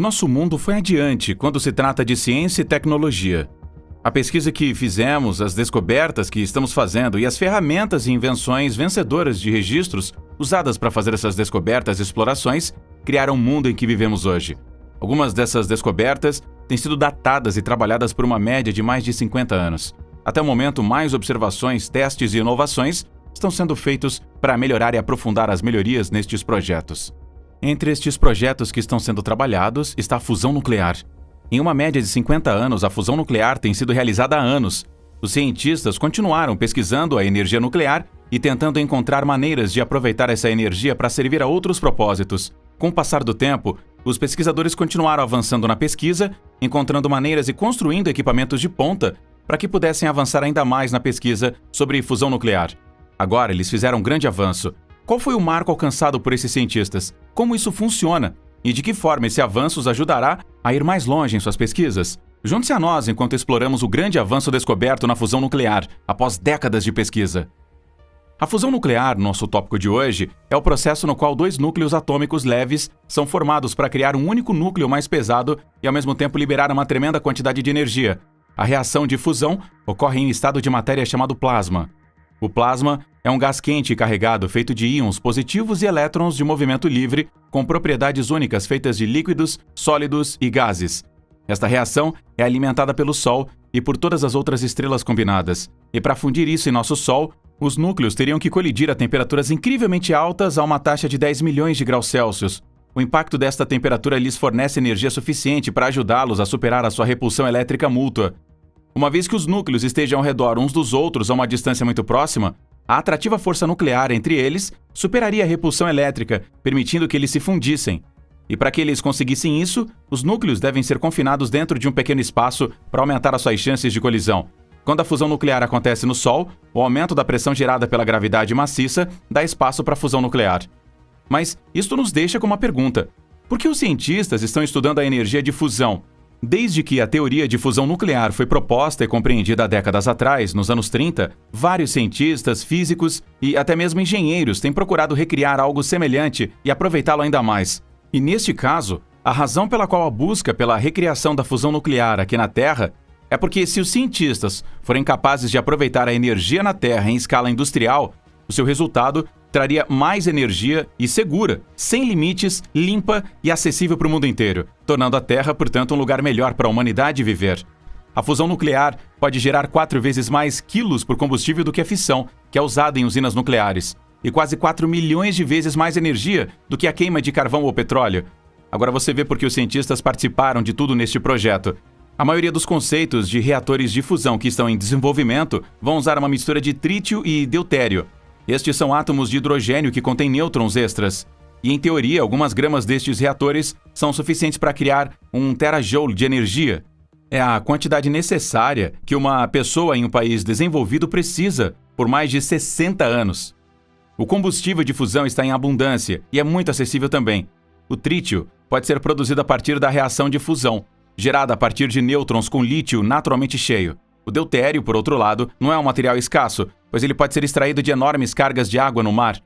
Nosso mundo foi adiante quando se trata de ciência e tecnologia. A pesquisa que fizemos, as descobertas que estamos fazendo e as ferramentas e invenções vencedoras de registros usadas para fazer essas descobertas e explorações criaram o mundo em que vivemos hoje. Algumas dessas descobertas têm sido datadas e trabalhadas por uma média de mais de 50 anos. Até o momento, mais observações, testes e inovações estão sendo feitos para melhorar e aprofundar as melhorias nestes projetos. Entre estes projetos que estão sendo trabalhados está a fusão nuclear. Em uma média de 50 anos, a fusão nuclear tem sido realizada há anos. Os cientistas continuaram pesquisando a energia nuclear e tentando encontrar maneiras de aproveitar essa energia para servir a outros propósitos. Com o passar do tempo, os pesquisadores continuaram avançando na pesquisa, encontrando maneiras e construindo equipamentos de ponta para que pudessem avançar ainda mais na pesquisa sobre fusão nuclear. Agora, eles fizeram um grande avanço. Qual foi o marco alcançado por esses cientistas? Como isso funciona? E de que forma esse avanço os ajudará a ir mais longe em suas pesquisas? Junte-se a nós enquanto exploramos o grande avanço descoberto na fusão nuclear, após décadas de pesquisa. A fusão nuclear, nosso tópico de hoje, é o processo no qual dois núcleos atômicos leves são formados para criar um único núcleo mais pesado e ao mesmo tempo liberar uma tremenda quantidade de energia. A reação de fusão ocorre em um estado de matéria chamado plasma. O plasma é um gás quente e carregado feito de íons positivos e elétrons de movimento livre, com propriedades únicas feitas de líquidos, sólidos e gases. Esta reação é alimentada pelo Sol e por todas as outras estrelas combinadas. E para fundir isso em nosso Sol, os núcleos teriam que colidir a temperaturas incrivelmente altas a uma taxa de 10 milhões de graus Celsius. O impacto desta temperatura lhes fornece energia suficiente para ajudá-los a superar a sua repulsão elétrica mútua. Uma vez que os núcleos estejam ao redor uns dos outros a uma distância muito próxima, a atrativa força nuclear entre eles superaria a repulsão elétrica, permitindo que eles se fundissem. E para que eles conseguissem isso, os núcleos devem ser confinados dentro de um pequeno espaço para aumentar as suas chances de colisão. Quando a fusão nuclear acontece no Sol, o aumento da pressão gerada pela gravidade maciça dá espaço para a fusão nuclear. Mas isto nos deixa com uma pergunta: por que os cientistas estão estudando a energia de fusão? Desde que a teoria de fusão nuclear foi proposta e compreendida há décadas atrás, nos anos 30, vários cientistas, físicos e até mesmo engenheiros têm procurado recriar algo semelhante e aproveitá-lo ainda mais. E neste caso, a razão pela qual a busca pela recriação da fusão nuclear aqui na Terra é porque se os cientistas forem capazes de aproveitar a energia na Terra em escala industrial, o seu resultado traria mais energia e segura, sem limites, limpa e acessível para o mundo inteiro, tornando a Terra, portanto, um lugar melhor para a humanidade viver. A fusão nuclear pode gerar 4 vezes mais quilos por combustível do que a fissão, que é usada em usinas nucleares, e quase 4 milhões de vezes mais energia do que a queima de carvão ou petróleo. Agora você vê por que os cientistas participaram de tudo neste projeto. A maioria dos conceitos de reatores de fusão que estão em desenvolvimento vão usar uma mistura de trítio e deutério. Estes são átomos de hidrogênio que contêm nêutrons extras. E, em teoria, algumas gramas destes reatores são suficientes para criar 1 terajoule de energia. É a quantidade necessária que uma pessoa em um país desenvolvido precisa por mais de 60 anos. O combustível de fusão está em abundância e é muito acessível também. O trítio pode ser produzido a partir da reação de fusão, gerada a partir de nêutrons com lítio naturalmente cheio. O deutério, por outro lado, não é um material escasso, pois ele pode ser extraído de enormes cargas de água no mar.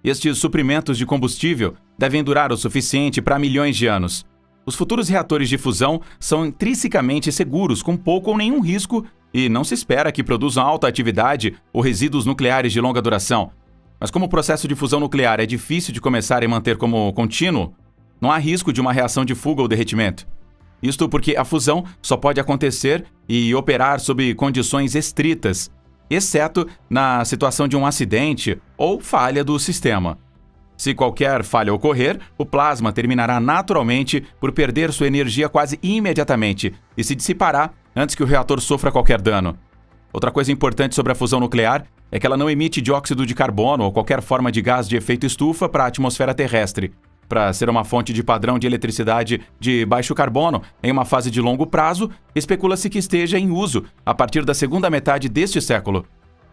Estes suprimentos de combustível devem durar o suficiente para milhões de anos. Os futuros reatores de fusão são intrinsecamente seguros, com pouco ou nenhum risco, e não se espera que produzam alta atividade ou resíduos nucleares de longa duração. Mas como o processo de fusão nuclear é difícil de começar e manter como contínuo, não há risco de uma reação de fuga ou derretimento. Isto porque a fusão só pode acontecer e operar sob condições estritas, exceto na situação de um acidente ou falha do sistema. Se qualquer falha ocorrer, o plasma terminará naturalmente por perder sua energia quase imediatamente e se dissipará antes que o reator sofra qualquer dano. Outra coisa importante sobre a fusão nuclear é que ela não emite dióxido de carbono ou qualquer forma de gás de efeito estufa para a atmosfera terrestre. Para ser uma fonte de padrão de eletricidade de baixo carbono em uma fase de longo prazo, especula-se que esteja em uso a partir da segunda metade deste século.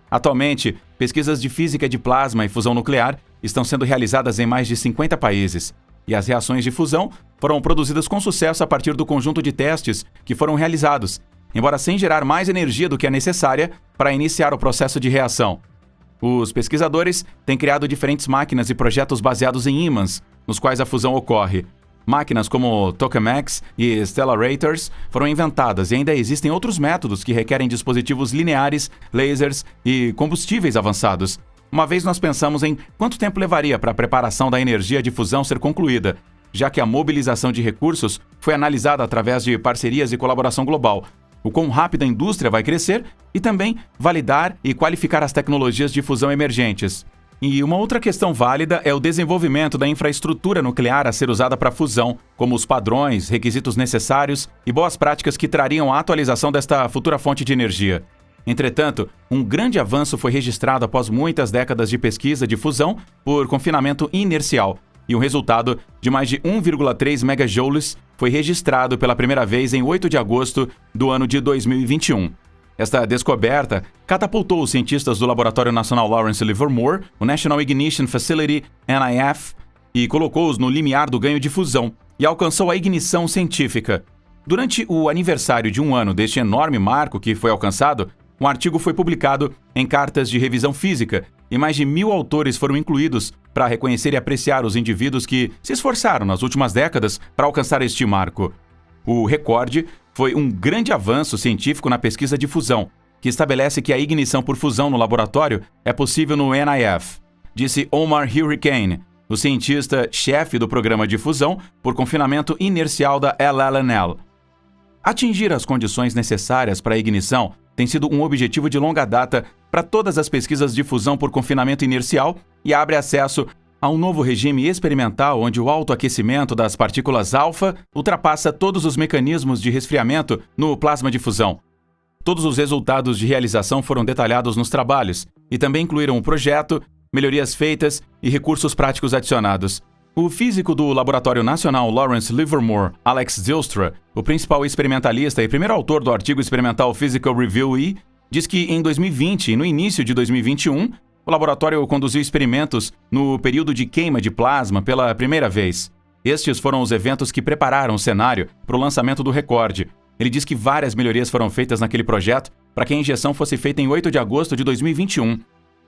Atualmente, pesquisas de física de plasma e fusão nuclear estão sendo realizadas em mais de 50 países, e as reações de fusão foram produzidas com sucesso a partir do conjunto de testes que foram realizados, embora sem gerar mais energia do que é necessária para iniciar o processo de reação. Os pesquisadores têm criado diferentes máquinas e projetos baseados em ímãs, nos quais a fusão ocorre. Máquinas como tokamaks e stellarators foram inventadas e ainda existem outros métodos que requerem dispositivos lineares, lasers e combustíveis avançados. Uma vez nós pensamos em quanto tempo levaria para a preparação da energia de fusão ser concluída, já que a mobilização de recursos foi analisada através de parcerias e colaboração global. O quão rápido a indústria vai crescer e também validar e qualificar as tecnologias de fusão emergentes. E uma outra questão válida é o desenvolvimento da infraestrutura nuclear a ser usada para a fusão, como os padrões, requisitos necessários e boas práticas que trariam a atualização desta futura fonte de energia. Entretanto, um grande avanço foi registrado após muitas décadas de pesquisa de fusão por confinamento inercial, e o resultado de mais de 1,3 megajoules foi registrado pela primeira vez em 8 de agosto do ano de 2021. Esta descoberta catapultou os cientistas do Laboratório Nacional Lawrence Livermore, o National Ignition Facility, NIF, e colocou-os no limiar do ganho de fusão e alcançou a ignição científica. Durante o aniversário de um ano deste enorme marco que foi alcançado, um artigo foi publicado em cartas de revisão física e mais de 1.000 autores foram incluídos para reconhecer e apreciar os indivíduos que se esforçaram nas últimas décadas para alcançar este marco. O recorde foi um grande avanço científico na pesquisa de fusão, que estabelece que a ignição por fusão no laboratório é possível no NIF, disse Omar Hurricane, o cientista-chefe do programa de fusão por confinamento inercial da LLNL. Atingir as condições necessárias para a ignição tem sido um objetivo de longa data para todas as pesquisas de fusão por confinamento inercial e abre acesso a um novo regime experimental onde o autoaquecimento das partículas alfa ultrapassa todos os mecanismos de resfriamento no plasma de fusão. Todos os resultados de realização foram detalhados nos trabalhos e também incluíram o projeto, melhorias feitas e recursos práticos adicionados. O físico do Laboratório Nacional Lawrence Livermore, Alex Zylstra, o principal experimentalista e primeiro autor do artigo experimental Physical Review E, diz que em 2020 e no início de 2021, o laboratório conduziu experimentos no período de queima de plasma pela primeira vez. Estes foram os eventos que prepararam o cenário para o lançamento do recorde. Ele diz que várias melhorias foram feitas naquele projeto para que a injeção fosse feita em 8 de agosto de 2021.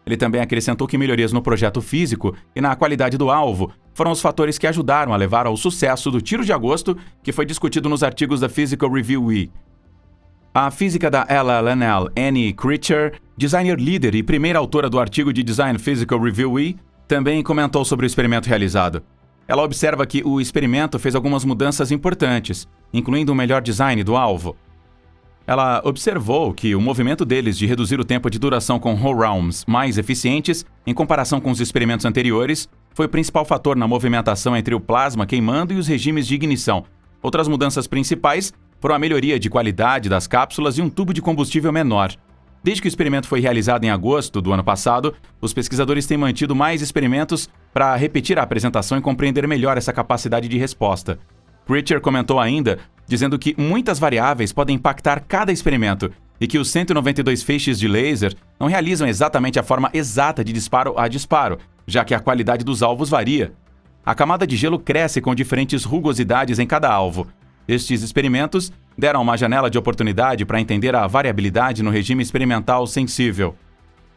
Ele também acrescentou que melhorias no projeto físico e na qualidade do alvo foram os fatores que ajudaram a levar ao sucesso do tiro de agosto, que foi discutido nos artigos da Physical Review E. A física da LLNL, Annie Critcher, designer líder e primeira autora do artigo de Design Physical Review E, também comentou sobre o experimento realizado. Ela observa que o experimento fez algumas mudanças importantes, incluindo um melhor design do alvo. Ela observou que o movimento deles de reduzir o tempo de duração com roll-rounds mais eficientes em comparação com os experimentos anteriores foi o principal fator na movimentação entre o plasma queimando e os regimes de ignição. Outras mudanças principais foram a melhoria de qualidade das cápsulas e um tubo de combustível menor. Desde que o experimento foi realizado em agosto do ano passado, os pesquisadores têm mantido mais experimentos para repetir a apresentação e compreender melhor essa capacidade de resposta. Critcher comentou ainda, dizendo que muitas variáveis podem impactar cada experimento e que os 192 feixes de laser não realizam exatamente a forma exata de disparo a disparo, já que a qualidade dos alvos varia. A camada de gelo cresce com diferentes rugosidades em cada alvo. Estes experimentos deram uma janela de oportunidade para entender a variabilidade no regime experimental sensível.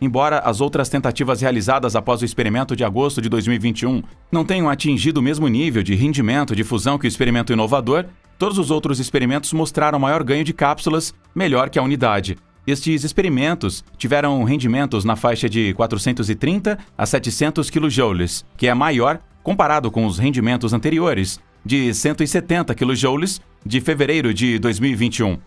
Embora as outras tentativas realizadas após o experimento de agosto de 2021 não tenham atingido o mesmo nível de rendimento de fusão que o experimento inovador, todos os outros experimentos mostraram maior ganho de cápsulas, melhor que a unidade. Estes experimentos tiveram rendimentos na faixa de 430 a 700 kJ, que é maior comparado com os rendimentos anteriores, de 170 kJ de fevereiro de 2021.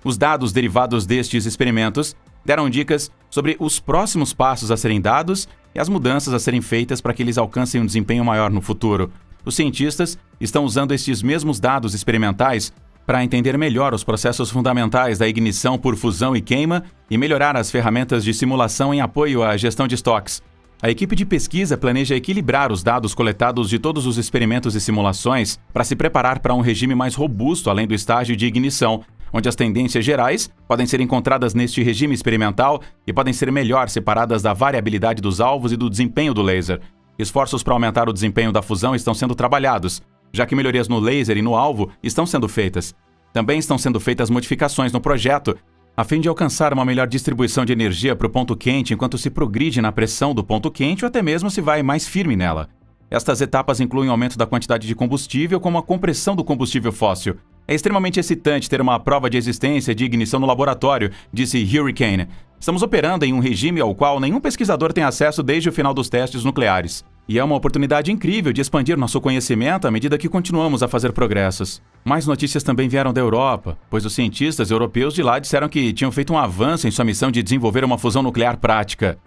Os dados derivados destes experimentos deram dicas sobre os próximos passos a serem dados e as mudanças a serem feitas para que eles alcancem um desempenho maior no futuro. Os cientistas estão usando estes mesmos dados experimentais para entender melhor os processos fundamentais da ignição por fusão e queima e melhorar as ferramentas de simulação em apoio à gestão de estoques. A equipe de pesquisa planeja equilibrar os dados coletados de todos os experimentos e simulações para se preparar para um regime mais robusto além do estágio de ignição, onde as tendências gerais podem ser encontradas neste regime experimental e podem ser melhor separadas da variabilidade dos alvos e do desempenho do laser. Esforços para aumentar o desempenho da fusão estão sendo trabalhados, já que melhorias no laser e no alvo estão sendo feitas. Também estão sendo feitas modificações no projeto, a fim de alcançar uma melhor distribuição de energia para o ponto quente enquanto se progride na pressão do ponto quente ou até mesmo se vai mais firme nela. Estas etapas incluem o aumento da quantidade de combustível, como a compressão do combustível fóssil. É extremamente excitante ter uma prova de existência de ignição no laboratório, disse Hurricane. Estamos operando em um regime ao qual nenhum pesquisador tem acesso desde o final dos testes nucleares. E é uma oportunidade incrível de expandir nosso conhecimento à medida que continuamos a fazer progressos. Mais notícias também vieram da Europa, pois os cientistas europeus de lá disseram que tinham feito um avanço em sua missão de desenvolver uma fusão nuclear prática.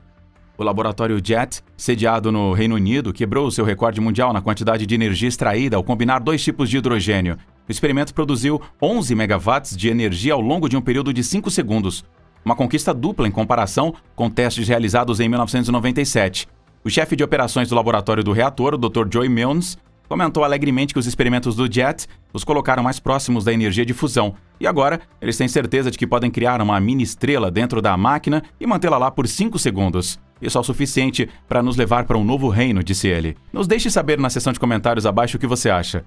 O laboratório JET, sediado no Reino Unido, quebrou seu recorde mundial na quantidade de energia extraída ao combinar dois tipos de hidrogênio. O experimento produziu 11 megawatts de energia ao longo de um período de 5 segundos. Uma conquista dupla em comparação com testes realizados em 1997. O chefe de operações do laboratório do reator, o Dr. Joy Milnes, comentou alegremente que os experimentos do JET os colocaram mais próximos da energia de fusão, e agora eles têm certeza de que podem criar uma mini estrela dentro da máquina e mantê-la lá por 5 segundos. Isso é o suficiente para nos levar para um novo reino, disse ele. Nos deixe saber na seção de comentários abaixo o que você acha.